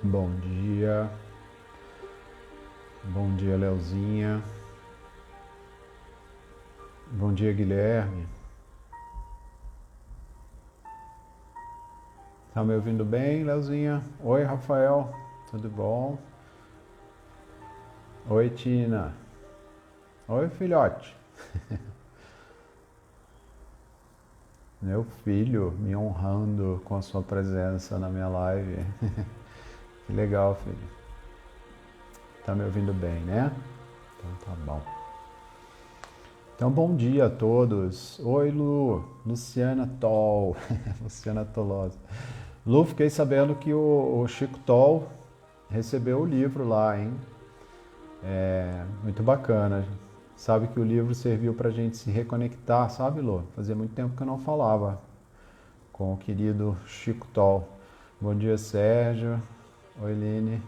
Bom dia Leozinha, bom dia Guilherme, tá me ouvindo bem Leozinha? Oi Rafael, tudo bom? Oi Tina, oi filhote, meu filho me honrando com a sua presença na minha live, que legal filho, tá me ouvindo bem né? Então tá bom. Então, bom dia a todos. Oi, Lu. Luciana Toll. Luciana Tolosa. Lu, fiquei sabendo que o Chico Toll recebeu o livro lá, hein? Muito bacana. Sabe que o livro serviu pra gente se reconectar, sabe, Lu? Fazia muito tempo que eu não falava com o querido Chico Toll. Bom dia, Sérgio. Oi, Line.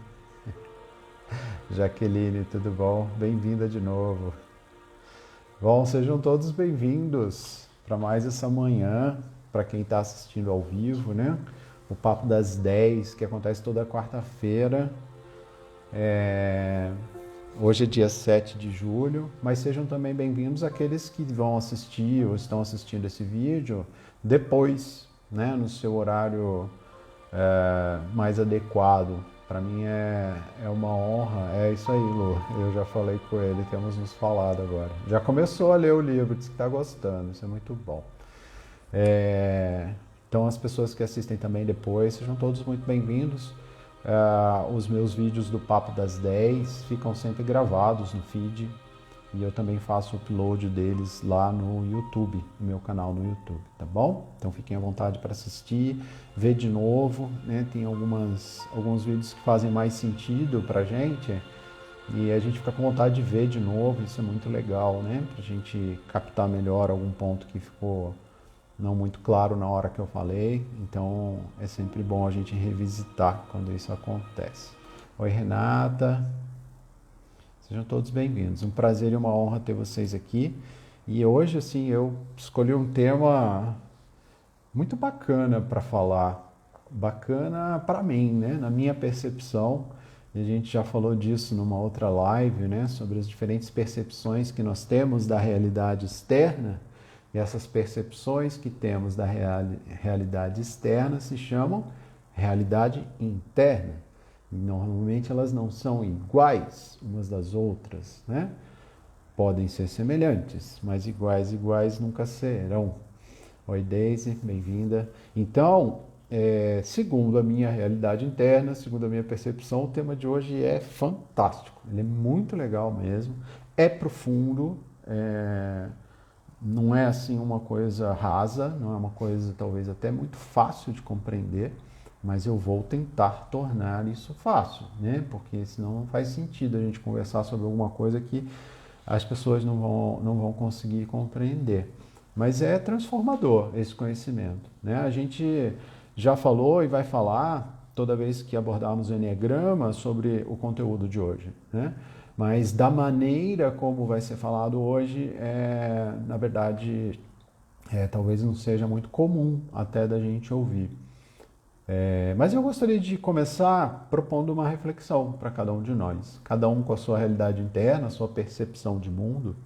Jaqueline, tudo bom? Bem-vinda de novo. Bom, sejam todos bem-vindos para mais essa manhã, para quem está assistindo ao vivo, né? O Papo das 10, que acontece toda quarta-feira. Hoje é dia 7 de julho, mas sejam também bem-vindos aqueles que vão assistir ou estão assistindo esse vídeo depois, né? No seu horário mais adequado. Para mim é uma honra, é isso aí, Lu. Eu já falei com ele, temos nos falado agora. Já começou a ler o livro, disse que está gostando, isso é muito bom. Então, as pessoas que assistem também depois, sejam todos muito bem-vindos. Os meus vídeos do Papo das 10 ficam sempre gravados no feed. E eu também faço o upload deles lá no YouTube, no meu canal no YouTube, tá bom? Então fiquem à vontade para assistir, ver de novo, né? Tem alguns vídeos que fazem mais sentido pra gente e a gente fica com vontade de ver de novo, isso é muito legal, né? Pra gente captar melhor algum ponto que ficou não muito claro na hora que eu falei, então é sempre bom a gente revisitar quando isso acontece. Oi, Renata. Sejam todos bem-vindos. Um prazer e uma honra ter vocês aqui. E hoje, assim, eu escolhi um tema muito bacana para falar. Bacana para mim, né? Na minha percepção. E a gente já falou disso numa outra live, né? Sobre as diferentes percepções que nós temos da realidade externa. E essas percepções que temos da realidade externa se chamam realidade interna. Normalmente elas não são iguais umas das outras, né? Podem ser semelhantes, mas iguais nunca serão. Oi, Daisy, bem-vinda. Então, segundo a minha realidade interna, segundo a minha percepção, o tema de hoje é fantástico. Ele é muito legal mesmo, é profundo, não é assim uma coisa rasa, não é uma coisa talvez até muito fácil de compreender, mas eu vou tentar tornar isso fácil, né? Porque senão não faz sentido a gente conversar sobre alguma coisa que as pessoas não vão conseguir compreender. Mas é transformador esse conhecimento, né? A gente já falou e vai falar toda vez que abordarmos o Enneagrama sobre o conteúdo de hoje, né? Mas da maneira como vai ser falado hoje, na verdade, talvez não seja muito comum até da gente ouvir. Mas eu gostaria de começar propondo uma reflexão para cada um de nós. Cada um com a sua realidade interna, a sua percepção de mundo,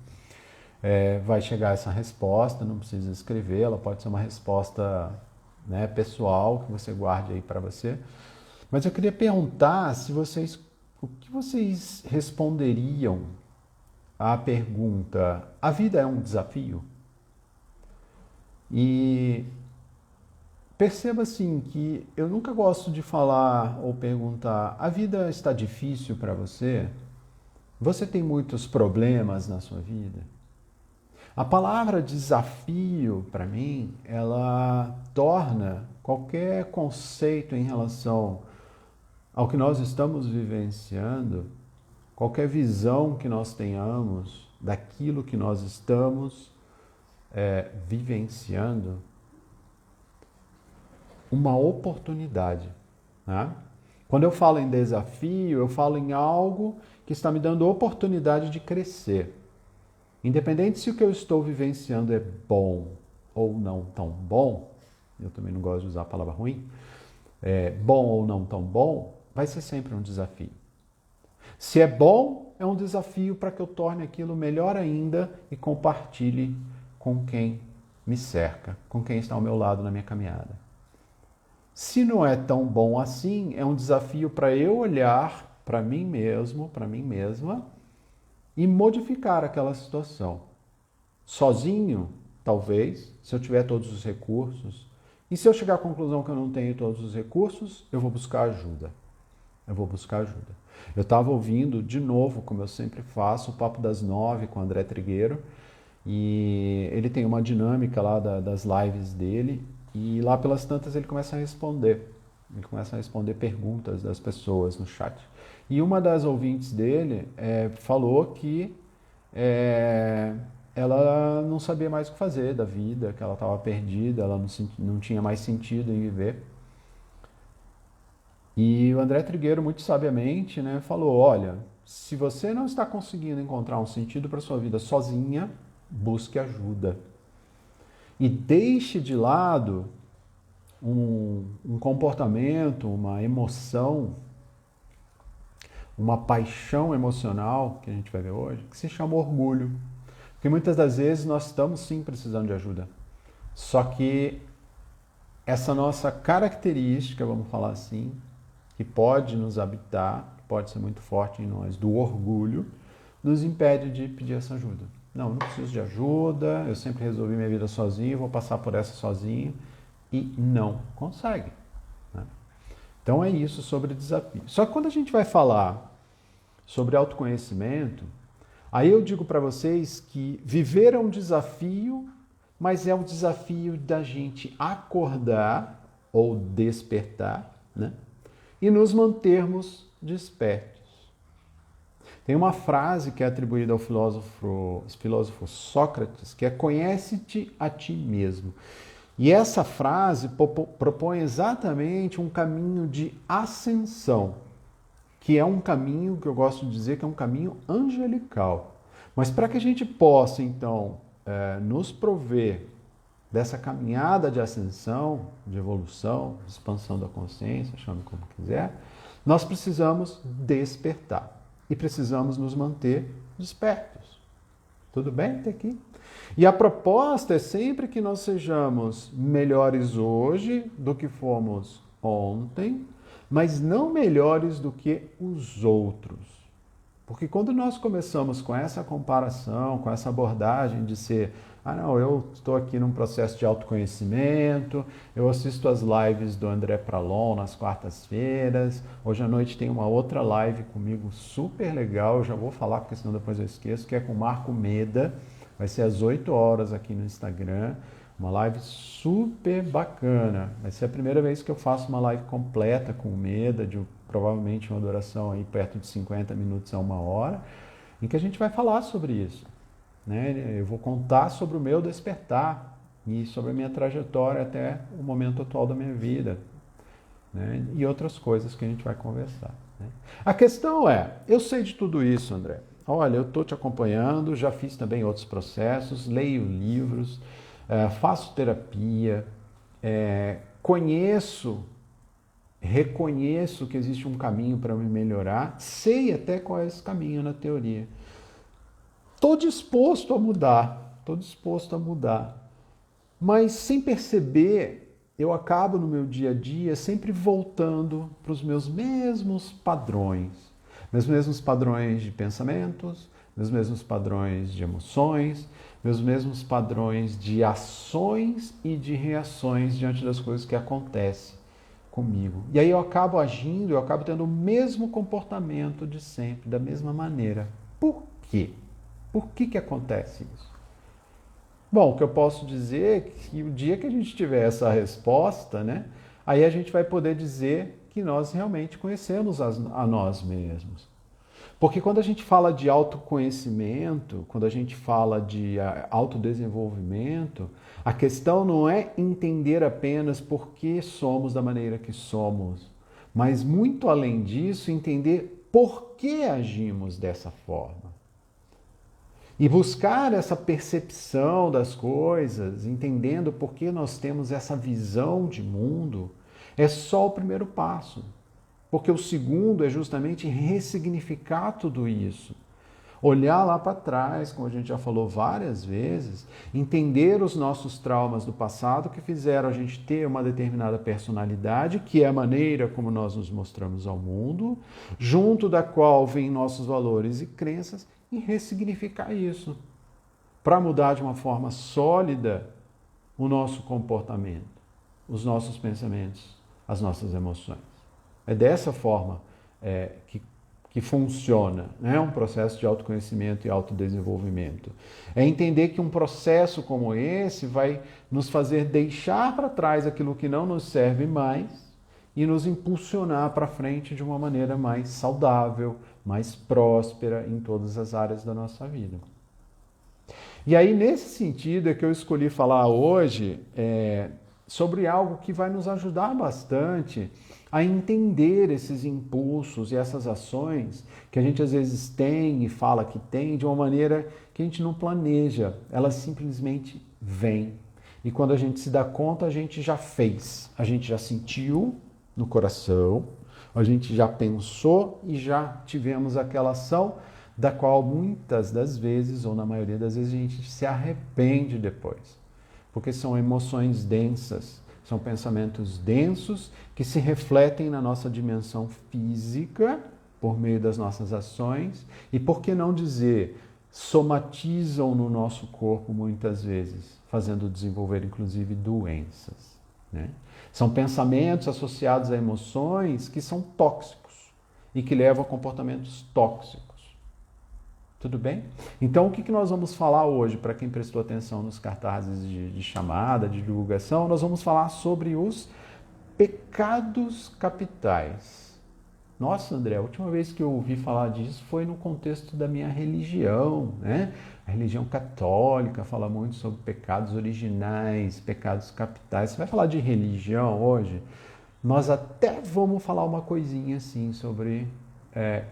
vai chegar a essa resposta, não precisa escrever, ela pode ser uma resposta, né, pessoal, que você guarde aí para você. Mas eu queria perguntar o que vocês responderiam à pergunta: a vida é um desafio? E perceba assim que eu nunca gosto de falar ou perguntar: a vida está difícil para você? Você tem muitos problemas na sua vida? A palavra desafio, para mim, ela torna qualquer conceito em relação ao que nós estamos vivenciando, qualquer visão que nós tenhamos daquilo que nós estamos vivenciando, uma oportunidade. Né? Quando eu falo em desafio, eu falo em algo que está me dando oportunidade de crescer. Independente se o que eu estou vivenciando é bom ou não tão bom, eu também não gosto de usar a palavra ruim, bom ou não tão bom, vai ser sempre um desafio. Se é bom, é um desafio para que eu torne aquilo melhor ainda e compartilhe com quem me cerca, com quem está ao meu lado na minha caminhada. Se não é tão bom assim, é um desafio para eu olhar para mim mesmo, para mim mesma e modificar aquela situação. Sozinho, talvez, se eu tiver todos os recursos. E se eu chegar à conclusão que eu não tenho todos os recursos, eu vou buscar ajuda. Eu vou buscar ajuda. Eu estava ouvindo de novo, como eu sempre faço, o Papo das 9 com o André Trigueiro. E ele tem uma dinâmica lá das lives dele. E lá pelas tantas ele começa a responder. Ele começa a responder perguntas das pessoas no chat. E uma das ouvintes dele falou que ela não sabia mais o que fazer da vida, que ela estava perdida, ela não tinha mais sentido em viver. E o André Trigueiro, muito sabiamente, né, falou, olha, se você não está conseguindo encontrar um sentido para a sua vida sozinha, busque ajuda. E deixe de lado um comportamento, uma emoção, uma paixão emocional, que a gente vai ver hoje, que se chama orgulho. Porque muitas das vezes nós estamos sim precisando de ajuda. Só que essa nossa característica, vamos falar assim, que pode nos habitar, que pode ser muito forte em nós, do orgulho, nos impede de pedir essa ajuda. Não preciso de ajuda, eu sempre resolvi minha vida sozinho, vou passar por essa sozinho, e não consegue. Né? Então é isso sobre desafio. Só que quando a gente vai falar sobre autoconhecimento, aí eu digo para vocês que viver é um desafio, mas é um desafio da gente acordar ou despertar, né? E nos mantermos despertos. Tem uma frase que é atribuída ao filósofo Sócrates, que é conhece-te a ti mesmo. E essa frase propõe exatamente um caminho de ascensão, que é um caminho que eu gosto de dizer que é um caminho angelical. Mas para que a gente possa, então, nos prover dessa caminhada de ascensão, de evolução, de expansão da consciência, chame como quiser, nós precisamos despertar e precisamos nos manter despertos. Tudo bem até aqui? E a proposta é sempre que nós sejamos melhores hoje do que fomos ontem, mas não melhores do que os outros. Porque quando nós começamos com essa comparação, com essa abordagem de ser, não, eu estou aqui num processo de autoconhecimento, eu assisto as lives do André Pralon nas quartas-feiras, hoje à noite tem uma outra live comigo super legal, eu já vou falar porque senão depois eu esqueço, que é com o Marco Meda, vai ser às 8 horas aqui no Instagram, uma live super bacana, vai ser a primeira vez que eu faço uma live completa com o Meda, de provavelmente uma duração aí perto de 50 minutos a 1 hora, em que a gente vai falar sobre isso. Né? Eu vou contar sobre o meu despertar e sobre a minha trajetória até o momento atual da minha vida. Né? E outras coisas que a gente vai conversar. Né? A questão é, eu sei de tudo isso, André. Olha, eu estou te acompanhando, já fiz também outros processos, leio livros, faço terapia, reconheço que existe um caminho para me melhorar, sei até qual é esse caminho na teoria. Estou disposto a mudar, mas sem perceber, eu acabo no meu dia a dia sempre voltando para os meus mesmos padrões de pensamentos, meus mesmos padrões de emoções, meus mesmos padrões de ações e de reações diante das coisas que acontecem comigo. E aí eu acabo agindo, eu acabo tendo o mesmo comportamento de sempre, da mesma maneira. Por quê? Por que acontece isso? Bom, o que eu posso dizer é que o dia que a gente tiver essa resposta, né, aí a gente vai poder dizer que nós realmente conhecemos a nós mesmos. Porque quando a gente fala de autoconhecimento, quando a gente fala de autodesenvolvimento, a questão não é entender apenas por que somos da maneira que somos, mas muito além disso, entender por que agimos dessa forma. E buscar essa percepção das coisas, entendendo por que nós temos essa visão de mundo, é só o primeiro passo. Porque o segundo é justamente ressignificar tudo isso. Olhar lá para trás, como a gente já falou várias vezes, entender os nossos traumas do passado que fizeram a gente ter uma determinada personalidade, que é a maneira como nós nos mostramos ao mundo, junto da qual vêm nossos valores e crenças, e ressignificar isso, para mudar de uma forma sólida o nosso comportamento, os nossos pensamentos, as nossas emoções. É dessa forma que funciona, né? Um processo de autoconhecimento e autodesenvolvimento. É entender que um processo como esse vai nos fazer deixar para trás aquilo que não nos serve mais e nos impulsionar para frente de uma maneira mais saudável, mais próspera em todas as áreas da nossa vida. E aí, nesse sentido, é que eu escolhi falar hoje sobre algo que vai nos ajudar bastante a entender esses impulsos e essas ações que a gente às vezes tem e fala que tem de uma maneira que a gente não planeja, elas simplesmente vêm. E quando a gente se dá conta, a gente já fez, a gente já sentiu no coração, a gente já pensou e já tivemos aquela ação da qual muitas das vezes, ou na maioria das vezes, a gente se arrepende depois. Porque são emoções densas, são pensamentos densos que se refletem na nossa dimensão física por meio das nossas ações e, por que não dizer, somatizam no nosso corpo muitas vezes, fazendo desenvolver inclusive doenças, né? São pensamentos associados a emoções que são tóxicos e que levam a comportamentos tóxicos. Tudo bem? Então, o que nós vamos falar hoje, para quem prestou atenção nos cartazes de chamada, de divulgação, nós vamos falar sobre os pecados capitais. Nossa, André, a última vez que eu ouvi falar disso foi no contexto da minha religião, né? A religião católica fala muito sobre pecados originais, pecados capitais. Você vai falar de religião hoje? Nós até vamos falar uma coisinha assim sobre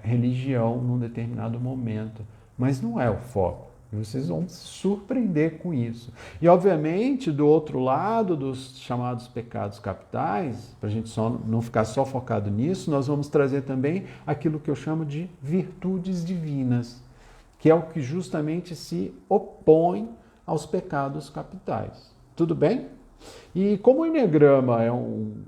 religião num determinado momento. Mas não é o foco. E vocês vão se surpreender com isso. E, obviamente, do outro lado dos chamados pecados capitais, para a gente não ficar só focado nisso, nós vamos trazer também aquilo que eu chamo de virtudes divinas, que é o que justamente se opõe aos pecados capitais. Tudo bem? E como o Enneagrama é um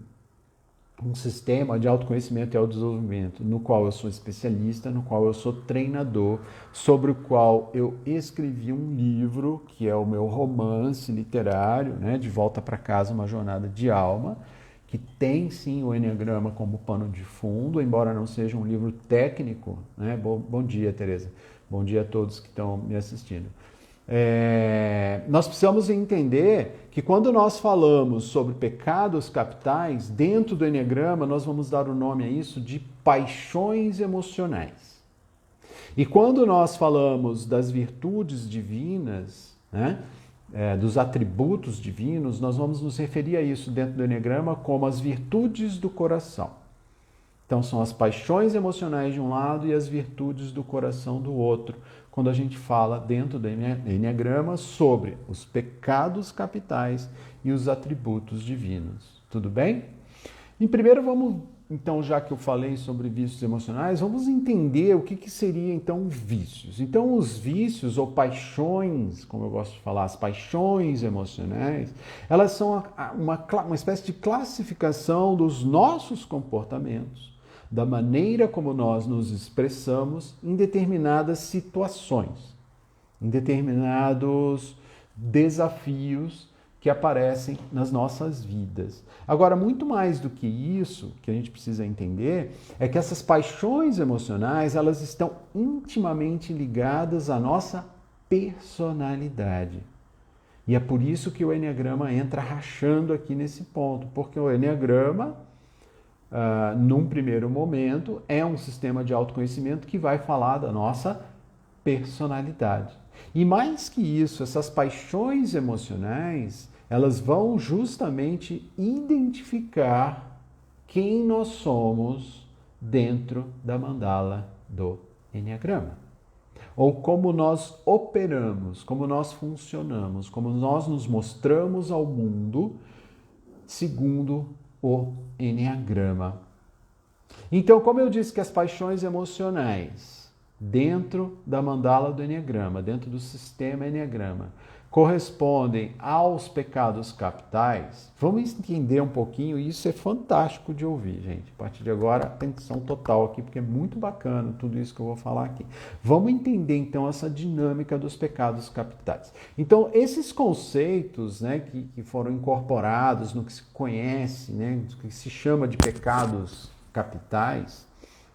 sistema de autoconhecimento e autodesenvolvimento, no qual eu sou especialista, no qual eu sou treinador, sobre o qual eu escrevi um livro, que é o meu romance literário, né, De Volta para Casa, uma Jornada de Alma, que tem sim o Enneagrama como pano de fundo, embora não seja um livro técnico, né? Bom dia, Tereza. Bom dia a todos que estão me assistindo. Nós precisamos entender que quando nós falamos sobre pecados capitais, dentro do Enneagrama, nós vamos dar o nome a isso de paixões emocionais. E quando nós falamos das virtudes divinas, né, dos atributos divinos, nós vamos nos referir a isso dentro do Enneagrama como as virtudes do coração. Então são as paixões emocionais de um lado e as virtudes do coração do outro, quando a gente fala dentro do Enneagrama sobre os pecados capitais e os atributos divinos. Tudo bem? E primeiro vamos, então, já que eu falei sobre vícios emocionais, vamos entender o que seria então vícios. Então os vícios ou paixões, como eu gosto de falar, as paixões emocionais, elas são uma espécie de classificação dos nossos comportamentos, da maneira como nós nos expressamos em determinadas situações, em determinados desafios que aparecem nas nossas vidas. Agora, muito mais do que isso, que a gente precisa entender, é que essas paixões emocionais, elas estão intimamente ligadas à nossa personalidade. E é por isso que o Enneagrama entra rachando aqui nesse ponto, porque o Enneagrama, num primeiro momento, é um sistema de autoconhecimento que vai falar da nossa personalidade. E mais que isso, essas paixões emocionais, elas vão justamente identificar quem nós somos dentro da mandala do Enneagrama. Ou como nós operamos, como nós funcionamos, como nós nos mostramos ao mundo segundo o Enneagrama. Então, como eu disse que as paixões emocionais dentro da mandala do Eneagrama, dentro do sistema Eneagrama, correspondem aos pecados capitais, vamos entender um pouquinho, e isso é fantástico de ouvir, gente. A partir de agora, atenção total aqui, porque é muito bacana tudo isso que eu vou falar aqui. Vamos entender, então, essa dinâmica dos pecados capitais. Então, esses conceitos, né, que foram incorporados no que se conhece, né, no que se chama de pecados capitais,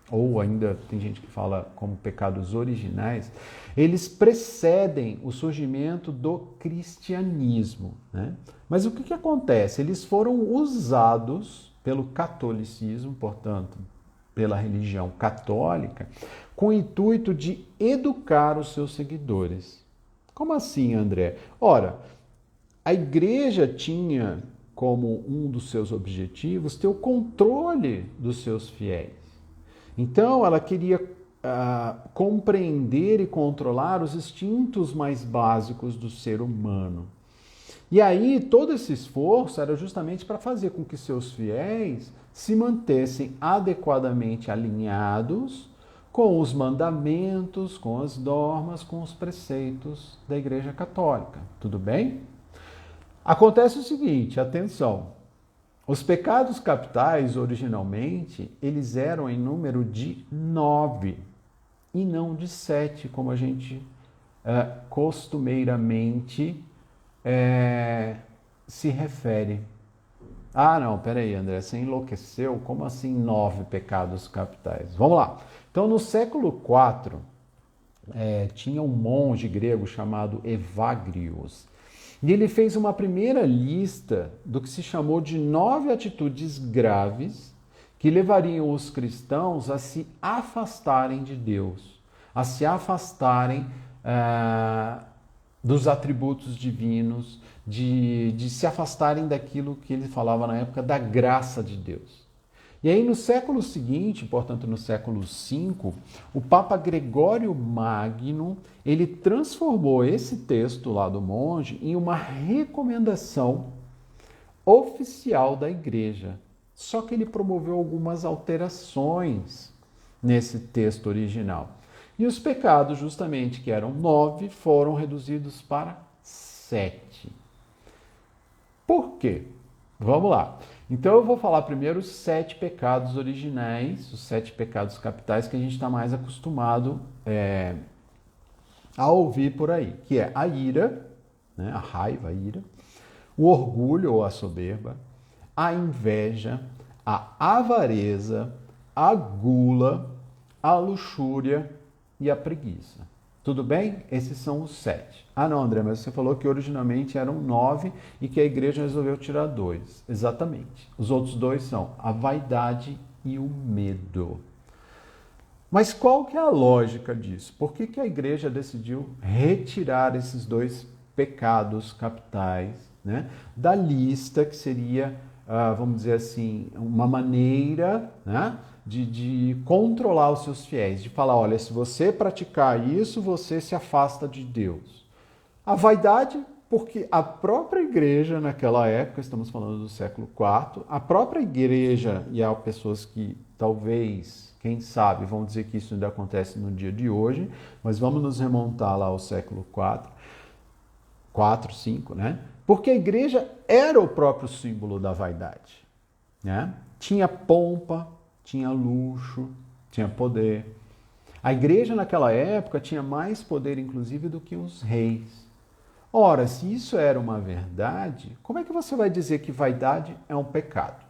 ou ainda tem gente que fala como pecados originais, eles precedem o surgimento do cristianismo, né? Mas o que acontece? Eles foram usados pelo catolicismo, portanto, pela religião católica, com o intuito de educar os seus seguidores. Como assim, André? Ora, a igreja tinha como um dos seus objetivos ter o controle dos seus fiéis. Então, ela queria compreender e controlar os instintos mais básicos do ser humano. E aí, todo esse esforço era justamente para fazer com que seus fiéis se mantessem adequadamente alinhados com os mandamentos, com as normas, com os preceitos da Igreja Católica. Tudo bem? Acontece o seguinte, atenção. Os pecados capitais, originalmente, eles eram em número de 9 e não de 7, como a gente costumeiramente se refere. Ah, não, peraí, André, você enlouqueceu? Como assim 9 pecados capitais? Vamos lá. Então, no século IV, tinha um monge grego chamado Evagrius. E ele fez uma primeira lista do que se chamou de 9 atitudes graves que levariam os cristãos a se afastarem de Deus, a se afastarem dos atributos divinos, de se afastarem daquilo que ele falava na época da graça de Deus. E aí no século seguinte, portanto no século V, o Papa Gregório Magno, ele transformou esse texto lá do monge em uma recomendação oficial da igreja. Só que ele promoveu algumas alterações nesse texto original. E os pecados, justamente, que eram 9, foram reduzidos para 7. Por quê? Vamos lá. Então eu vou falar primeiro os 7 pecados originais, os 7 pecados capitais que a gente está mais acostumado a ouvir por aí, que é a ira, né, a raiva, a ira, o orgulho ou a soberba, a inveja, a avareza, a gula, a luxúria e a preguiça. Tudo bem? Esses são os 7. Ah, não, André, mas você falou que originalmente eram 9 e que a igreja resolveu tirar 2. Exatamente. Os outros 2 são a vaidade e o medo. Mas qual que é a lógica disso? Por que a igreja decidiu retirar esses 2 pecados capitais, né, da lista que seria, vamos dizer assim, uma maneira, né, de controlar os seus fiéis, de falar, olha, se você praticar isso, você se afasta de Deus. A vaidade, porque a própria igreja naquela época, estamos falando do século IV, a própria igreja, e há pessoas que talvez, quem sabe, vão dizer que isso ainda acontece no dia de hoje, mas vamos nos remontar lá ao século IV, 4, 5, né? Porque a igreja era o próprio símbolo da vaidade, né? Tinha pompa, tinha luxo, tinha poder. A igreja naquela época tinha mais poder, inclusive, do que os reis. Ora, se isso era uma verdade, como é que você vai dizer que vaidade é um pecado?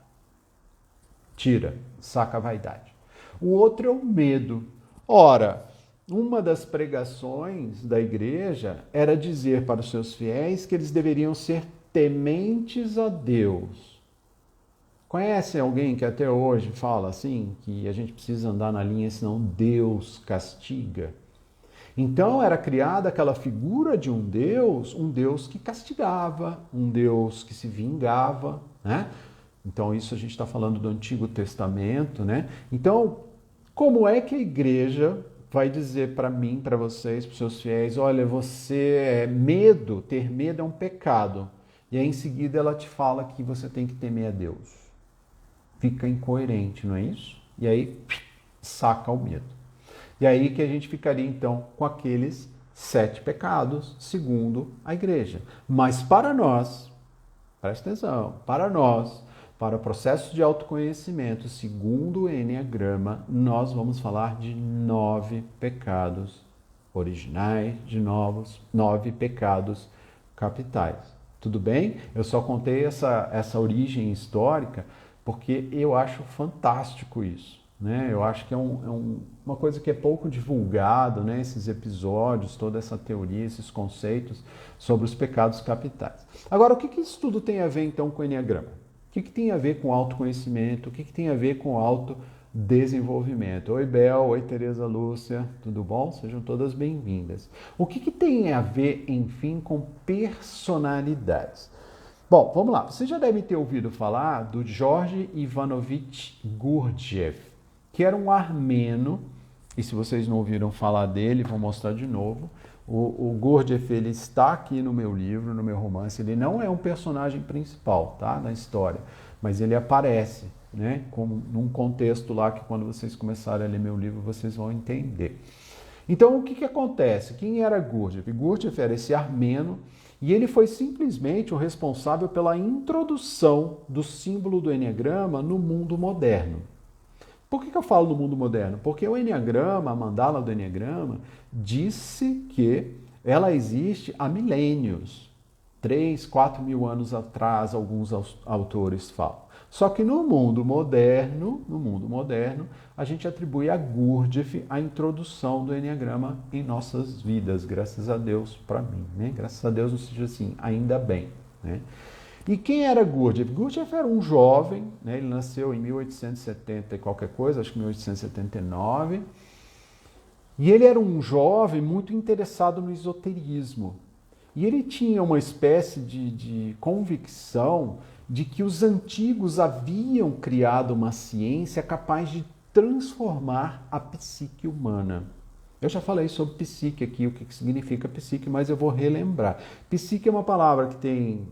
Tira, saca a vaidade. O outro é o medo. Ora, uma das pregações da igreja era dizer para os seus fiéis que eles deveriam ser tementes a Deus. Conhece alguém que até hoje fala assim, que a gente precisa andar na linha, senão Deus castiga? Então era criada aquela figura de um Deus que castigava, um Deus que se vingava, né? Então isso a gente está falando do Antigo Testamento, né? Então, como é que a igreja vai dizer para mim, para vocês, para os seus fiéis, olha, ter medo é um pecado. E aí em seguida ela te fala que você tem que temer a Deus. Fica incoerente, não é isso? E aí, saca o medo. E aí que a gente ficaria, então, com aqueles 7 pecados, segundo a igreja. Mas para nós, presta atenção, para o processo de autoconhecimento, segundo o Enneagrama, nós vamos falar de 9 pecados originais, de 9 pecados capitais. Tudo bem? Eu só contei essa origem histórica porque eu acho fantástico isso. Né? Eu acho que é uma coisa que é pouco divulgado, né? Esses episódios, toda essa teoria, esses conceitos sobre os pecados capitais. Agora, o que isso tudo tem a ver então com o Enneagrama? O que tem a ver com autoconhecimento? O que tem a ver com autodesenvolvimento? Oi, Bel, oi, Tereza Lúcia, tudo bom? Sejam todas bem-vindas. O que tem a ver, enfim, com personalidades? Bom, vamos lá. Você já deve ter ouvido falar do George Ivanovich Gurdjieff, que era um armeno, e se vocês não ouviram falar dele, vou mostrar de novo. O Gurdjieff, ele está aqui no meu livro, no meu romance. Ele não é um personagem principal, tá, na história, mas ele aparece, né, como num contexto lá que quando vocês começarem a ler meu livro, vocês vão entender. Então, o que acontece? Quem era Gurdjieff? Gurdjieff era esse armeno e ele foi simplesmente o responsável pela introdução do símbolo do Enneagrama no mundo moderno. Por que eu falo no mundo moderno? Porque o Enneagrama, a mandala do Enneagrama, disse que ela existe há milênios. 3, 4 mil anos atrás, alguns autores falam. Só que no mundo moderno, a gente atribui a Gurdjieff a introdução do Enneagrama em nossas vidas, graças a Deus para mim, né? Graças a Deus, não seja assim, ainda bem, né? E quem era Gurdjieff? Gurdjieff era um jovem, né? Ele nasceu em 1870 e qualquer coisa, acho que 1879, e ele era um jovem muito interessado no esoterismo. E ele tinha uma espécie de convicção de que os antigos haviam criado uma ciência capaz de transformar a psique humana. Eu já falei sobre psique aqui, o que significa psique, mas eu vou relembrar. Psique é uma palavra que tem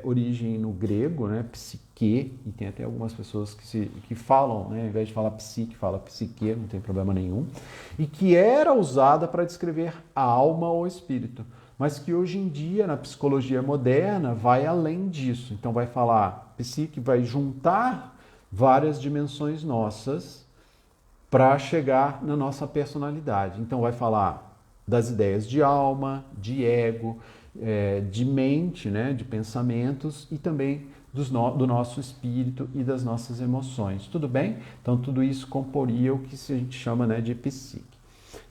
origem no grego, né? Psique, e tem até algumas pessoas que falam, né? Ao invés de falar psique, fala psique, não tem problema nenhum, e que era usada para descrever a alma ou espírito, mas que hoje em dia, na psicologia moderna, vai além disso. Então vai falar, psique vai juntar várias dimensões nossas para chegar na nossa personalidade. Então vai falar das ideias de alma, de ego, de mente, né, de pensamentos e também do nosso espírito e das nossas emoções. Tudo bem? Então tudo isso comporia o que a gente chama, né, de psique.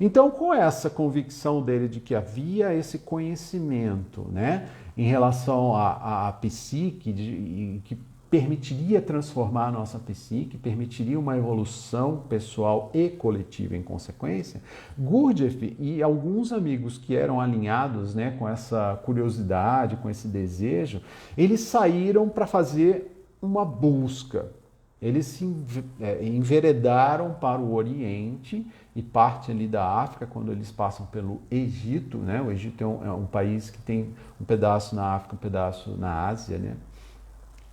Então, com essa convicção dele de que havia esse conhecimento, né, em relação à psique, que permitiria transformar a nossa psique, permitiria uma evolução pessoal e coletiva em consequência, Gurdjieff e alguns amigos que eram alinhados, né, com essa curiosidade, com esse desejo, eles saíram para fazer uma busca. Eles se enveredaram para o Oriente e parte ali da África, quando eles passam pelo Egito, né? O Egito é um país que tem um pedaço na África, um pedaço na Ásia, né?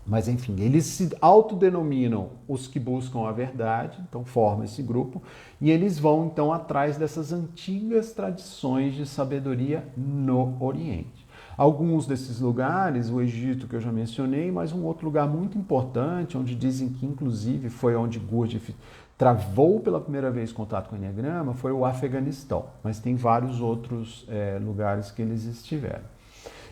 Mas, enfim, eles se autodenominam os que buscam a verdade, então formam esse grupo, e eles vão, então, atrás dessas antigas tradições de sabedoria no Oriente. Alguns desses lugares, o Egito que eu já mencionei, mas um outro lugar muito importante, onde dizem que, inclusive, foi onde Gurdjieff travou pela primeira vez contato com o Enneagrama, foi o Afeganistão, mas tem vários outros lugares que eles estiveram.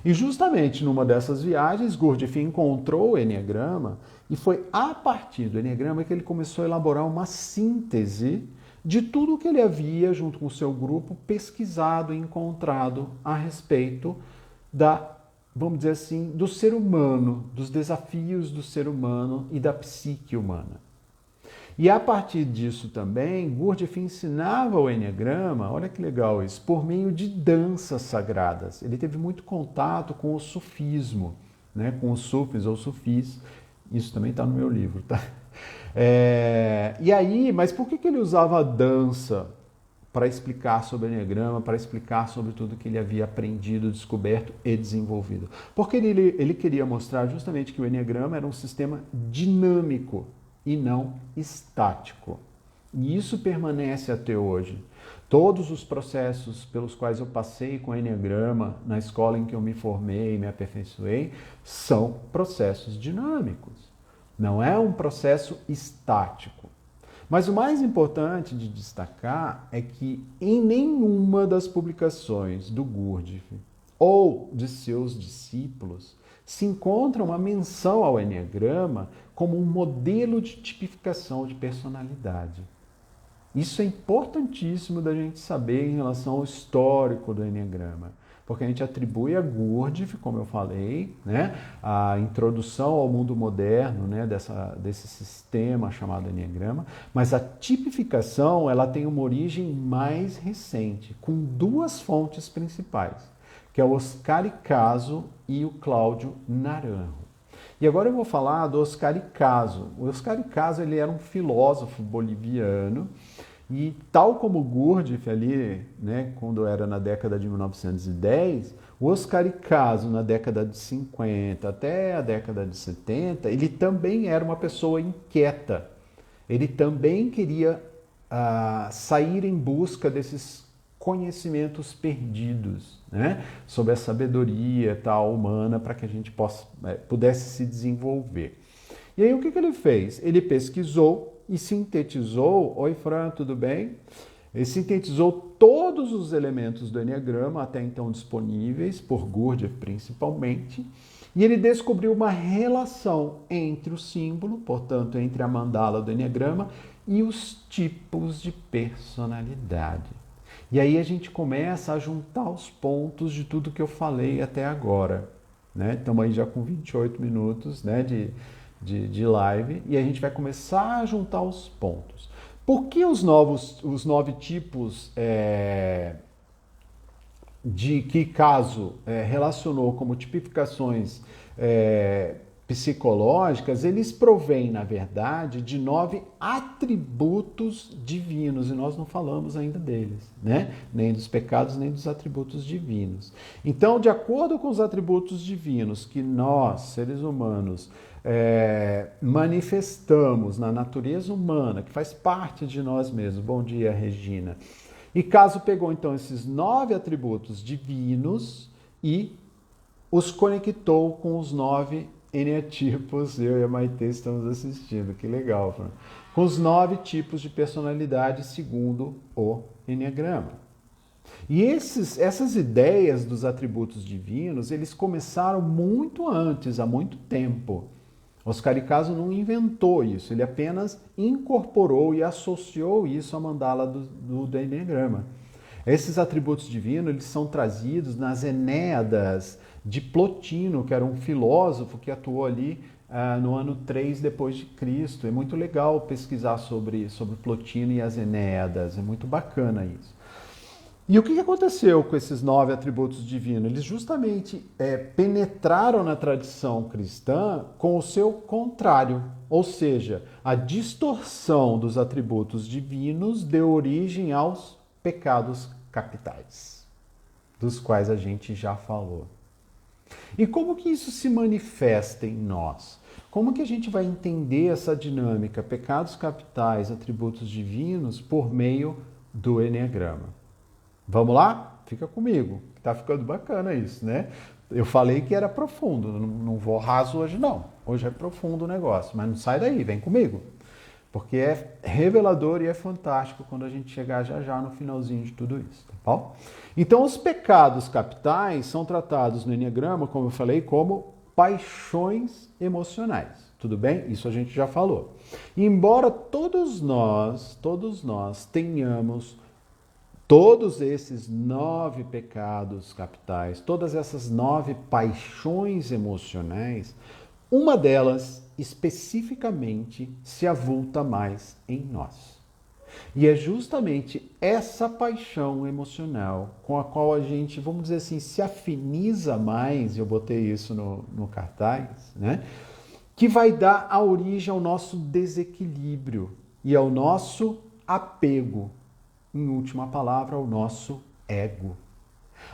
E justamente numa dessas viagens, Gurdjieff encontrou o Enneagrama e foi a partir do Enneagrama que ele começou a elaborar uma síntese de tudo o que ele havia, junto com o seu grupo, pesquisado e encontrado a respeito vamos dizer assim, do ser humano, dos desafios do ser humano e da psique humana. E a partir disso também, Gurdjieff ensinava o Enneagrama, olha que legal isso, por meio de danças sagradas. Ele teve muito contato com o sufismo, né, com os sufis ou sufis, isso também está no meu livro, tá? E aí, mas por que ele usava a dança para explicar sobre o Enneagrama, para explicar sobre tudo que ele havia aprendido, descoberto e desenvolvido? Porque ele queria mostrar justamente que o Enneagrama era um sistema dinâmico e não estático. E isso permanece até hoje. Todos os processos pelos quais eu passei com o Enneagrama, na escola em que eu me formei e me aperfeiçoei, são processos dinâmicos. Não é um processo estático. Mas o mais importante de destacar é que em nenhuma das publicações do Gurdjieff ou de seus discípulos se encontra uma menção ao Enneagrama como um modelo de tipificação de personalidade. Isso é importantíssimo da gente saber em relação ao histórico do Enneagrama, porque a gente atribui a Gurdjieff, como eu falei, né, a introdução ao mundo moderno, né, desse sistema chamado Enneagrama, mas a tipificação ela tem uma origem mais recente, com duas fontes principais, que é o Oscar Icaso e o Cláudio Naranjo. E agora eu vou falar do Oscar Icaso. O Oscar Icaso ele era um filósofo boliviano e tal como Gurdjieff ali, né, quando era na década de 1910, o Oscar Icaso na década de 50 até a década de 70, ele também era uma pessoa inquieta. Ele também queria sair em busca desses conhecimentos perdidos, né, sobre a sabedoria tal humana para que a gente pudesse se desenvolver. E aí o que ele fez? Ele pesquisou e sintetizou, oi Fran, tudo bem? Ele sintetizou todos os elementos do Enneagrama até então disponíveis, por Gurdjieff principalmente, e ele descobriu uma relação entre o símbolo, portanto, entre a mandala do Enneagrama e os tipos de personalidade. E aí a gente começa a juntar os pontos de tudo que eu falei até agora. Né? Estamos aí já com 28 minutos, né, de live e a gente vai começar a juntar os pontos. Por que os 9 tipos de que Icaso relacionou como tipificações psicológicas, eles provêm, na verdade, de 9 atributos divinos, e nós não falamos ainda deles, né? Nem dos pecados, nem dos atributos divinos. Então, de acordo com os atributos divinos que nós, seres humanos, manifestamos na natureza humana, que faz parte de nós mesmos. Bom dia, Regina. Icaso pegou, então, esses 9 atributos divinos e os conectou com os 9 eneatipos. Eu e a Maitê estamos assistindo, que legal, Fran. Com os 9 tipos de personalidade segundo o Enneagrama. E essas ideias dos atributos divinos, eles começaram muito antes, há muito tempo. Oscar Icaso não inventou isso, ele apenas incorporou e associou isso à mandala do Enneagrama. Esses atributos divinos eles são trazidos nas Enéadas de Plotino, que era um filósofo que atuou ali no ano 3 depois de Cristo. É muito legal pesquisar sobre Plotino e as Enéadas, é muito bacana isso. E o que aconteceu com esses 9 atributos divinos? Eles justamente penetraram na tradição cristã com o seu contrário, ou seja, a distorção dos atributos divinos deu origem aos pecados capitais, dos quais a gente já falou. E como que isso se manifesta em nós? Como que a gente vai entender essa dinâmica, pecados capitais, atributos divinos, por meio do Enneagrama? Vamos lá? Fica comigo, que tá ficando bacana isso, né? Eu falei que era profundo, não vou raso hoje não. Hoje é profundo o negócio, mas não sai daí, vem comigo. Porque é revelador e é fantástico quando a gente chegar já no finalzinho de tudo isso, tá bom? Então, os pecados capitais são tratados no Enneagrama, como eu falei, como paixões emocionais, tudo bem? Isso a gente já falou. E embora todos nós tenhamos todos esses 9 pecados capitais, todas essas 9 paixões emocionais, uma delas especificamente se avulta mais em nós. E é justamente essa paixão emocional com a qual a gente, vamos dizer assim, se afiniza mais, eu botei isso no cartaz, né? Que vai dar a origem ao nosso desequilíbrio e ao nosso apego. Em última palavra, ao nosso ego.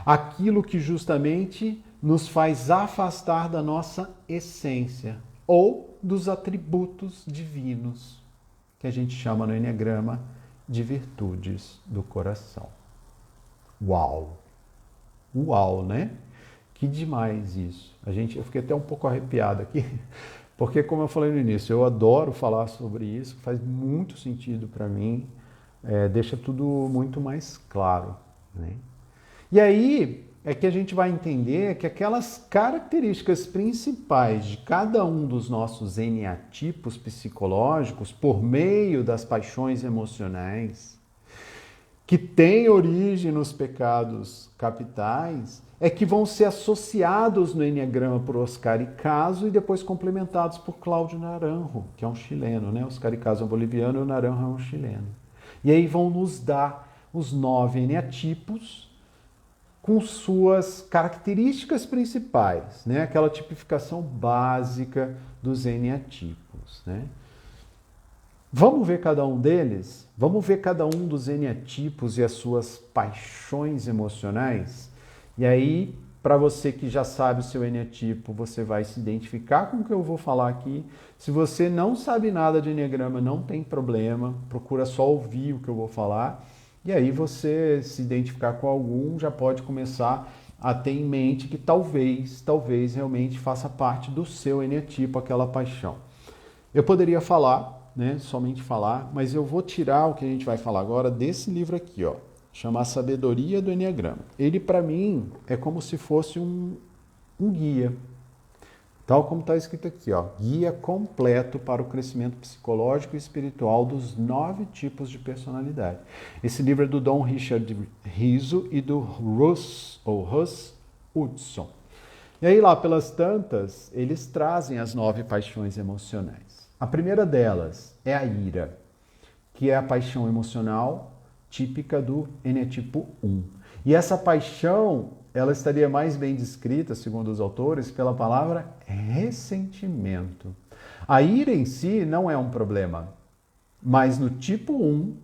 Aquilo que justamente nos faz afastar da nossa essência ou dos atributos divinos. que a gente chama no Enneagrama de virtudes do coração. Uau! Uau, né? Que demais isso. Eu fiquei até um pouco arrepiado aqui, porque como eu falei no início, eu adoro falar sobre isso, faz muito sentido para mim, deixa tudo muito mais claro, né? E aí é que a gente vai entender que aquelas características principais de cada um dos nossos eneatipos psicológicos, por meio das paixões emocionais, que têm origem nos pecados capitais, é que vão ser associados no Enneagrama por Oscar Icaso e depois complementados por Cláudio Naranjo, que é um chileno, né? Oscar Icaso é um boliviano e o Naranjo é um chileno. E aí vão nos dar os 9 eneatipos com suas características principais, né? Aquela tipificação básica dos eneatipos, né? Vamos ver cada um deles? Vamos ver cada um dos eneatipos e as suas paixões emocionais? E aí, para você que já sabe o seu eneatipo, você vai se identificar com o que eu vou falar aqui. Se você não sabe nada de Enneagrama, não tem problema, procura só ouvir o que eu vou falar. E aí você se identificar com algum, já pode começar a ter em mente que talvez realmente faça parte do seu eneatipo aquela paixão. Eu poderia falar, né, somente falar, mas eu vou tirar o que a gente vai falar agora desse livro aqui, ó, chama A Sabedoria do Enneagrama. Ele, para mim, é como se fosse um guia, tal como está escrito aqui, ó, guia completo para o crescimento psicológico e espiritual dos 9 tipos de personalidade. Esse livro é do Dom Richard Riso e do Russ Hudson. E aí lá pelas tantas, eles trazem as 9 paixões emocionais. A primeira delas é a ira, que é a paixão emocional típica do eneatipo 1. E essa paixão, ela estaria mais bem descrita, segundo os autores, pela palavra ressentimento. A ira em si não é um problema, mas no tipo 1,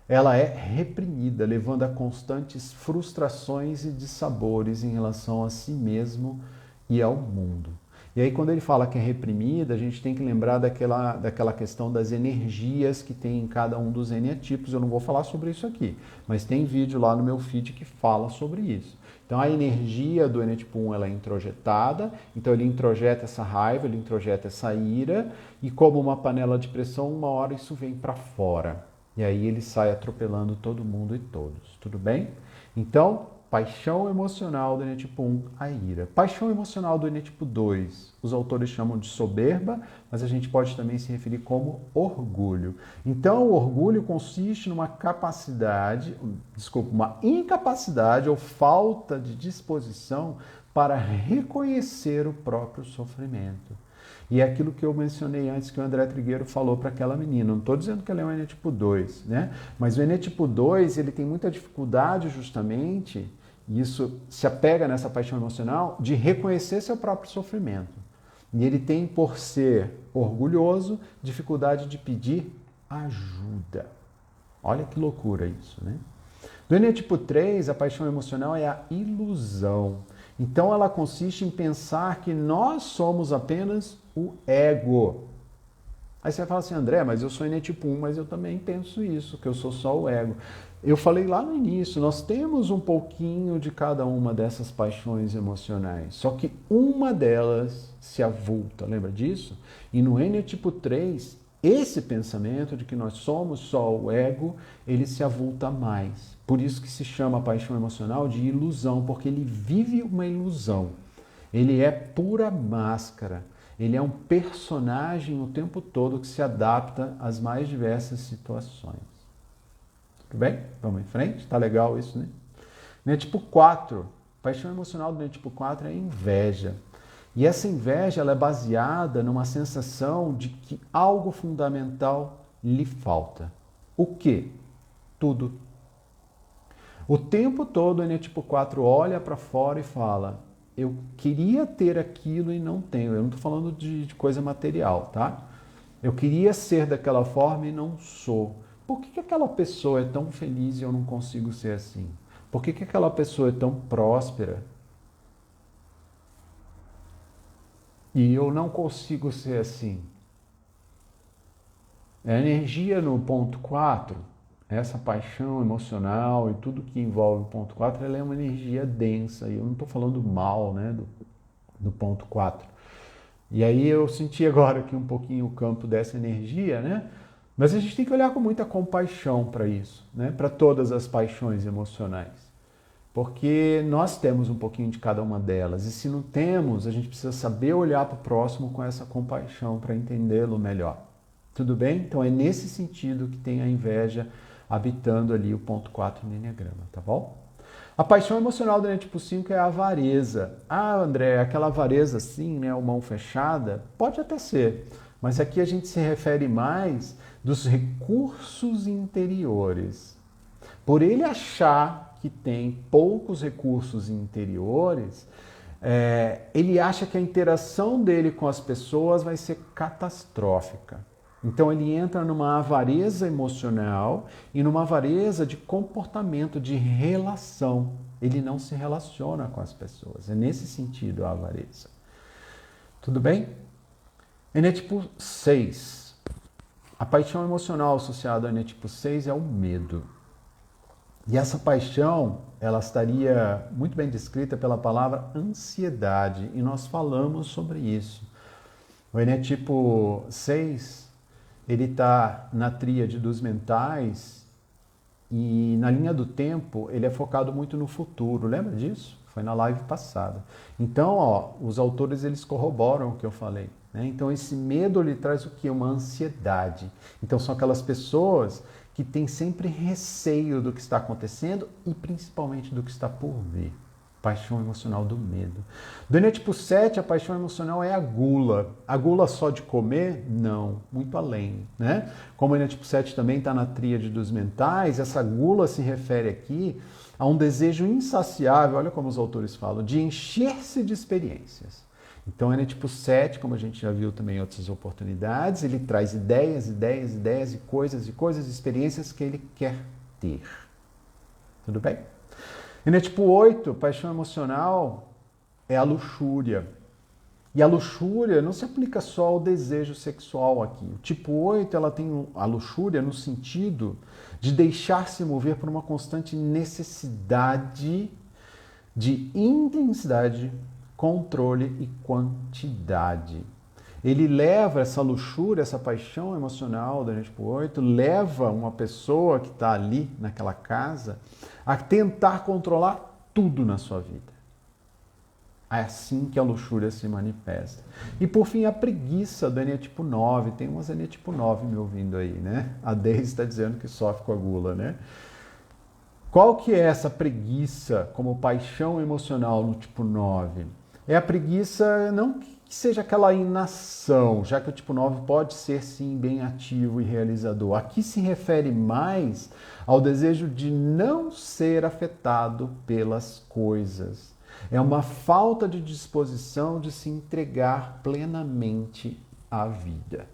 ela é reprimida, levando a constantes frustrações e dissabores em relação a si mesmo e ao mundo. E aí, quando ele fala que é reprimida, a gente tem que lembrar daquela questão das energias que tem em cada um dos eneatipos. Eu não vou falar sobre isso aqui, mas tem vídeo lá no meu feed que fala sobre isso. Então, a energia do eneatipo 1 ela é introjetada, então ele introjeta essa raiva, ele introjeta essa ira, e como uma panela de pressão, uma hora isso vem para fora. E aí ele sai atropelando todo mundo e todos. Tudo bem? Então, paixão emocional do eneatipo 1, a ira. Paixão emocional do eneatipo 2, os autores chamam de soberba, mas a gente pode também se referir como orgulho. Então, o orgulho consiste numa uma incapacidade ou falta de disposição para reconhecer o próprio sofrimento. E é aquilo que eu mencionei antes que o André Trigueiro falou para aquela menina. Não estou dizendo que ela é um eneatipo 2, né? Mas o eneatipo 2, ele tem muita dificuldade justamente, e isso se apega nessa paixão emocional, de reconhecer seu próprio sofrimento. E ele tem, por ser orgulhoso, dificuldade de pedir ajuda. Olha que loucura isso, né? Do eneatipo 3, a paixão emocional é a ilusão. Então ela consiste em pensar que nós somos apenas o ego. Aí você vai falar assim, André, mas eu sou eneatipo 1, mas eu também penso isso, que eu sou só o ego. Eu falei lá no início, nós temos um pouquinho de cada uma dessas paixões emocionais, só que uma delas se avulta, lembra disso? E no eneatipo 3, esse pensamento de que nós somos só o ego, ele se avulta mais. Por isso que se chama a paixão emocional de ilusão, porque ele vive uma ilusão. Ele é pura máscara. Ele é um personagem o tempo todo que se adapta às mais diversas situações. Tudo bem? Vamos em frente? Tá legal isso, né? Eneatipo 4. Paixão emocional do eneatipo 4 é inveja. E essa inveja ela é baseada numa sensação de que algo fundamental lhe falta. O quê? Tudo. O tempo todo o eneatipo 4 olha para fora e fala, eu queria ter aquilo e não tenho. Eu não estou falando de coisa material, tá? Eu queria ser daquela forma e não sou. Por que aquela pessoa é tão feliz e eu não consigo ser assim? Por que aquela pessoa é tão próspera e eu não consigo ser assim? A energia no ponto 4, essa paixão emocional e tudo que envolve o ponto 4, ela é uma energia densa. E eu não estou falando mal, né, do ponto 4. E aí eu senti agora aqui um pouquinho o campo dessa energia, né? Mas a gente tem que olhar com muita compaixão para isso, né? Para todas as paixões emocionais. Porque nós temos um pouquinho de cada uma delas. E se não temos, a gente precisa saber olhar para o próximo com essa compaixão para entendê-lo melhor. Tudo bem? Então é nesse sentido que tem a inveja habitando ali o ponto 4 no Enneagrama, tá bom? A paixão emocional do tipo 5 é a avareza. Ah, André, aquela avareza assim, né, mão fechada? Pode até ser, mas aqui a gente se refere mais dos recursos interiores. Por ele achar que tem poucos recursos interiores, ele acha que a interação dele com as pessoas vai ser catastrófica. Então ele entra numa avareza emocional e numa avareza de comportamento, de relação. Ele não se relaciona com as pessoas. É nesse sentido a avareza. Tudo bem? Enétipo 6. A paixão emocional associada ao Enétipo 6 é o medo. E essa paixão, ela estaria muito bem descrita pela palavra ansiedade. E nós falamos sobre isso. O Enétipo 6... ele está na tríade dos mentais e na linha do tempo ele é focado muito no futuro. Lembra disso? Foi na live passada. Então, os autores eles corroboram o que eu falei, né? Então, esse medo ele traz o quê? Uma ansiedade. Então, são aquelas pessoas que têm sempre receio do que está acontecendo e principalmente do que está por vir. Paixão emocional do medo. Do Enétipo 7, a paixão emocional é a gula. A gula só de comer? Não, muito além, né? Como o Enétipo 7 também está na tríade dos mentais, essa gula se refere aqui a um desejo insaciável, olha como os autores falam, de encher-se de experiências. Então, o Enétipo 7, como a gente já viu também em outras oportunidades, ele traz ideias e coisas, experiências que ele quer ter. Tudo bem? Enétipo 8, paixão emocional, é a luxúria. E a luxúria não se aplica só ao desejo sexual aqui. O tipo 8, ela tem a luxúria no sentido de deixar-se mover por uma constante necessidade de intensidade, controle e quantidade. Ele leva essa luxúria, essa paixão emocional do Enétipo 8, leva uma pessoa que está ali naquela casa a tentar controlar tudo na sua vida. É assim que a luxúria se manifesta. E por fim, a preguiça do Enétipo 9. Tem umas Enétipo 9 me ouvindo aí, né? A Deise está dizendo que sofre com a gula, né? Qual que é essa preguiça como paixão emocional no tipo 9? É a preguiça, não que seja aquela inação, já que o tipo 9 pode ser sim bem ativo e realizador. Aqui se refere mais ao desejo de não ser afetado pelas coisas. É uma falta de disposição de se entregar plenamente à vida.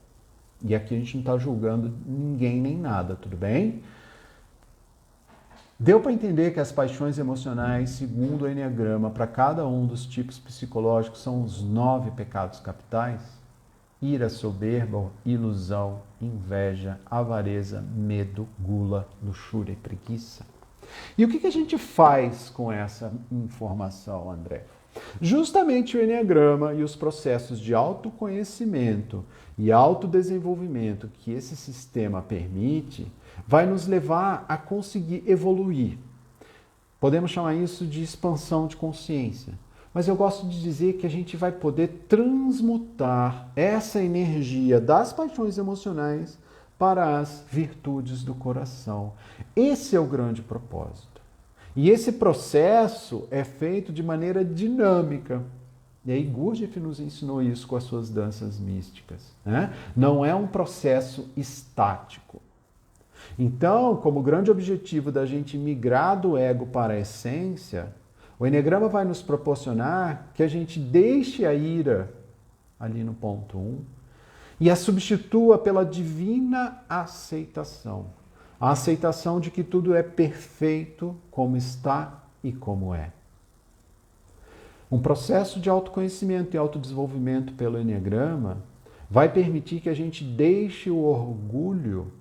E aqui a gente não está julgando ninguém nem nada, tudo bem? Deu para entender que as paixões emocionais, segundo o Enneagrama, para cada um dos tipos psicológicos, são os 9 pecados capitais? Ira, soberba, ilusão, inveja, avareza, medo, gula, luxúria e preguiça. E o que a gente faz com essa informação, André? Justamente o Enneagrama e os processos de autoconhecimento e autodesenvolvimento que esse sistema permite vai nos levar a conseguir evoluir. Podemos chamar isso de expansão de consciência. Mas eu gosto de dizer que a gente vai poder transmutar essa energia das paixões emocionais para as virtudes do coração. Esse é o grande propósito. E esse processo é feito de maneira dinâmica. E aí Gurdjieff nos ensinou isso com as suas danças místicas, né? Não é um processo estático. Então, como grande objetivo da gente migrar do ego para a essência, o Enneagrama vai nos proporcionar que a gente deixe a ira ali no ponto 1 e a substitua pela divina aceitação. A aceitação de que tudo é perfeito como está e como é. Um processo de autoconhecimento e autodesenvolvimento pelo Enneagrama vai permitir que a gente deixe o orgulho,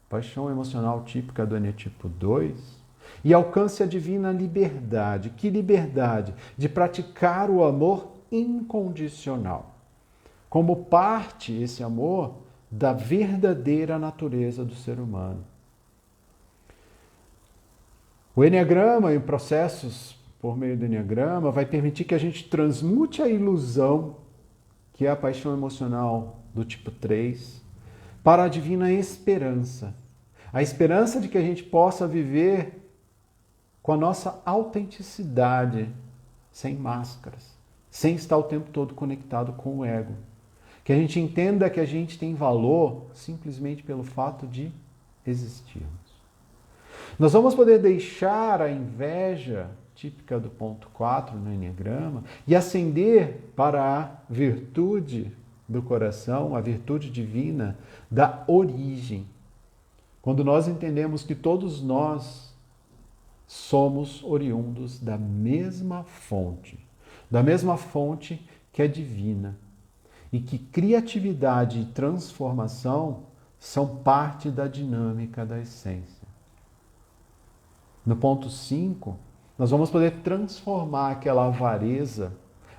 paixão emocional típica do Eneatipo 2, e alcance a divina liberdade. Que liberdade? De praticar o amor incondicional. Como parte, esse amor, da verdadeira natureza do ser humano. O Eneagrama e processos por meio do Eneagrama vai permitir que a gente transmute a ilusão, que é a paixão emocional do tipo 3, para a divina esperança. A esperança de que a gente possa viver com a nossa autenticidade, sem máscaras, sem estar o tempo todo conectado com o ego. Que a gente entenda que a gente tem valor simplesmente pelo fato de existirmos. Nós vamos poder deixar a inveja, típica do ponto 4 no Eneagrama, e ascender para a virtude do coração, a virtude divina da origem. Quando nós entendemos que todos nós somos oriundos da mesma fonte que é divina, e que criatividade e transformação são parte da dinâmica da essência. No ponto 5, nós vamos poder transformar aquela avareza,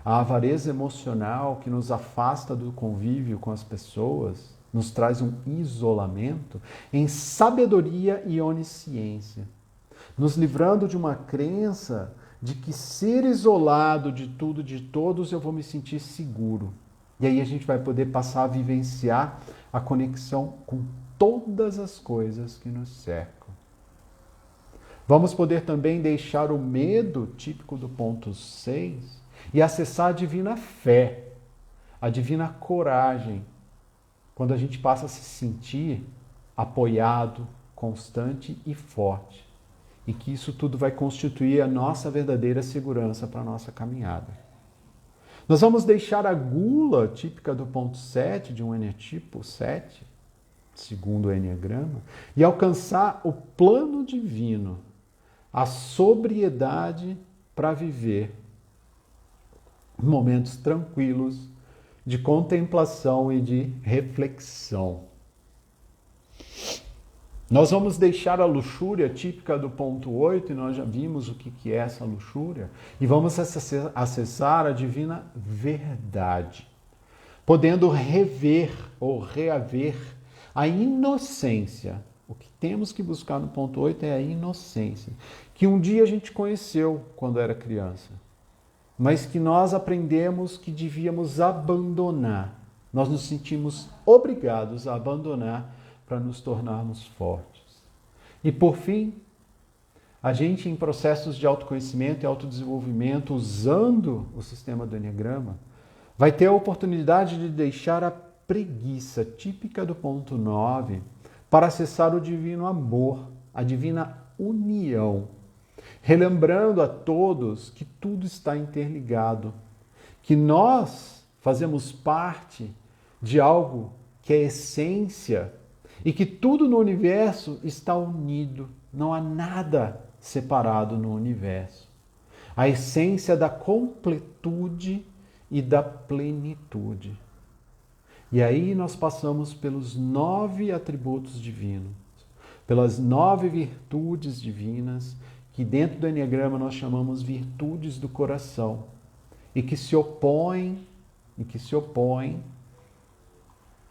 a avareza emocional que nos afasta do convívio com as pessoas, nos traz um isolamento, em sabedoria e onisciência, nos livrando de uma crença de que ser isolado de tudo e de todos eu vou me sentir seguro. E aí a gente vai poder passar a vivenciar a conexão com todas as coisas que nos cercam. Vamos poder também deixar o medo, típico do ponto 6, e acessar a divina fé, a divina coragem, quando a gente passa a se sentir apoiado, constante e forte. E que isso tudo vai constituir a nossa verdadeira segurança para a nossa caminhada. Nós vamos deixar a gula, típica do ponto 7, de um Eneatipo 7, segundo o Eneagrama, e alcançar o plano divino, a sobriedade para viver momentos tranquilos de contemplação e de reflexão. Nós vamos deixar a luxúria típica do ponto 8, e nós já vimos o que é essa luxúria, e vamos acessar a divina verdade, podendo rever ou reaver a inocência. O que temos que buscar no ponto 8 é a inocência, que um dia a gente conheceu quando era criança, mas que nós aprendemos que devíamos abandonar. Nós nos sentimos obrigados a abandonar para nos tornarmos fortes. E por fim, a gente em processos de autoconhecimento e autodesenvolvimento, usando o sistema do Eneagrama, vai ter a oportunidade de deixar a preguiça típica do ponto 9 para acessar o divino amor, a divina união, relembrando a todos que tudo está interligado, que nós fazemos parte de algo que é essência e que tudo no universo está unido, não há nada separado no universo. A essência da completude e da plenitude. E aí nós passamos pelos 9 atributos divinos, pelas 9 virtudes divinas, que dentro do Eneagrama nós chamamos virtudes do coração, e que se opõem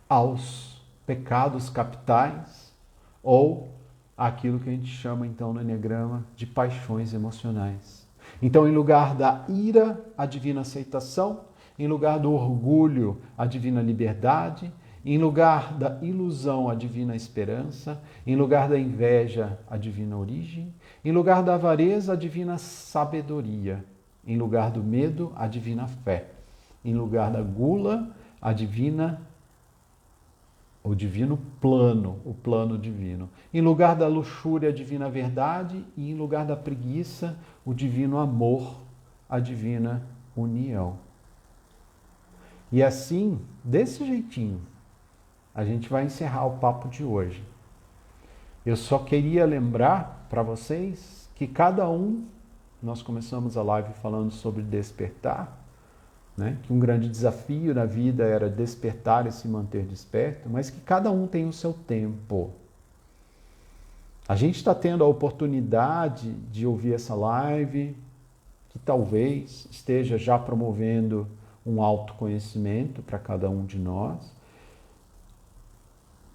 aos pecados capitais ou aquilo que a gente chama então no Eneagrama de paixões emocionais. Então, em lugar da ira, a divina aceitação; em lugar do orgulho, a divina liberdade; em lugar da ilusão, a divina esperança; em lugar da inveja, a divina origem; em lugar da avareza, a divina sabedoria; em lugar do medo, a divina fé; em lugar da gula, o divino plano, o plano divino; em lugar da luxúria, a divina verdade; e em lugar da preguiça, o divino amor, a divina união. E assim, desse jeitinho, a gente vai encerrar o papo de hoje. Eu só queria lembrar para vocês que cada um, nós começamos a live falando sobre despertar, né? Que um grande desafio na vida era despertar e se manter desperto, mas que cada um tem o seu tempo. A gente está tendo a oportunidade de ouvir essa live, que talvez esteja já promovendo um autoconhecimento para cada um de nós,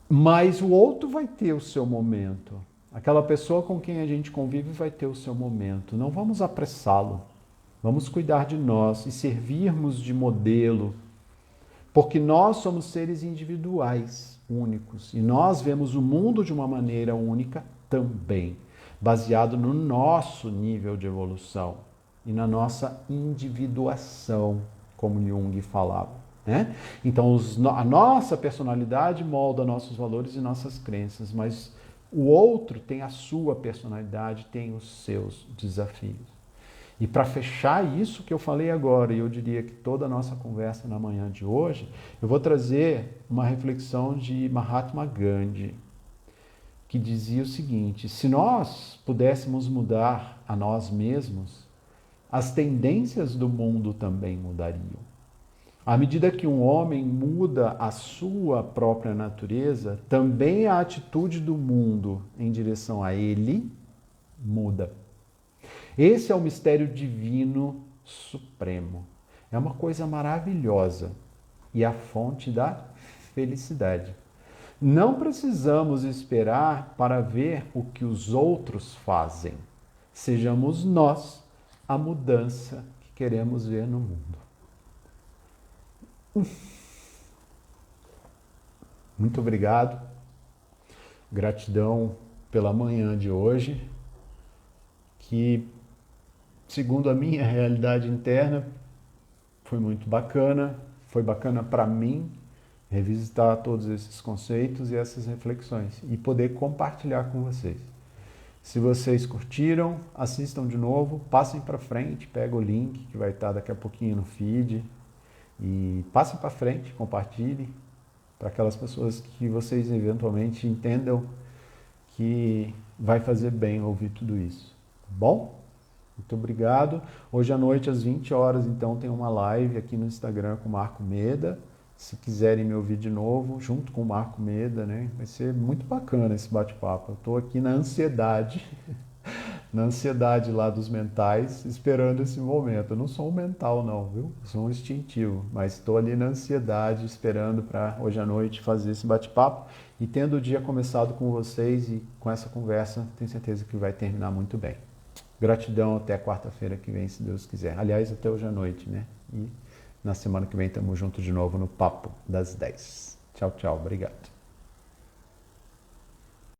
mas o outro vai ter o seu momento. Aquela pessoa com quem a gente convive vai ter o seu momento. Não vamos apressá-lo. Vamos cuidar de nós e servirmos de modelo, porque nós somos seres individuais, únicos, e nós vemos o mundo de uma maneira única também, baseado no nosso nível de evolução e na nossa individuação, como Jung falava, né? Então, a nossa personalidade molda nossos valores e nossas crenças, mas o outro tem a sua personalidade, tem os seus desafios. E para fechar isso que eu falei agora, e eu diria que toda a nossa conversa na manhã de hoje, eu vou trazer uma reflexão de Mahatma Gandhi, que dizia o seguinte: se nós pudéssemos mudar a nós mesmos, as tendências do mundo também mudariam. À medida que um homem muda a sua própria natureza, também a atitude do mundo em direção a ele muda. Esse é o mistério divino supremo. É uma coisa maravilhosa e a fonte da felicidade. Não precisamos esperar para ver o que os outros fazem. Sejamos nós a mudança que queremos ver no mundo. Muito obrigado. Gratidão pela manhã de hoje, que, segundo a minha realidade interna, foi muito bacana. Foi bacana para mim revisitar todos esses conceitos e essas reflexões e poder compartilhar com vocês. Se vocês curtiram, assistam de novo, passem para frente, pega o link que vai estar daqui a pouquinho no feed e passem para frente, compartilhem para aquelas pessoas que vocês eventualmente entendam que vai fazer bem ouvir tudo isso. Tá bom? Muito obrigado. Hoje à noite, às 20 horas, então, tem uma live aqui no Instagram com o Marco Meda. Se quiserem me ouvir de novo, junto com o Marco Meda, né? Vai ser muito bacana esse bate-papo. Eu estou aqui na ansiedade, na ansiedade lá dos mentais, esperando esse momento. Eu não sou um mental, não, viu? Eu sou um instintivo, mas estou ali na ansiedade, esperando para hoje à noite fazer esse bate-papo. E tendo o dia começado com vocês e com essa conversa, tenho certeza que vai terminar muito bem. Gratidão, até quarta-feira que vem, se Deus quiser. Aliás, até hoje à noite, né? E na semana que vem estamos juntos de novo no Papo das 10. Tchau, tchau. Obrigado.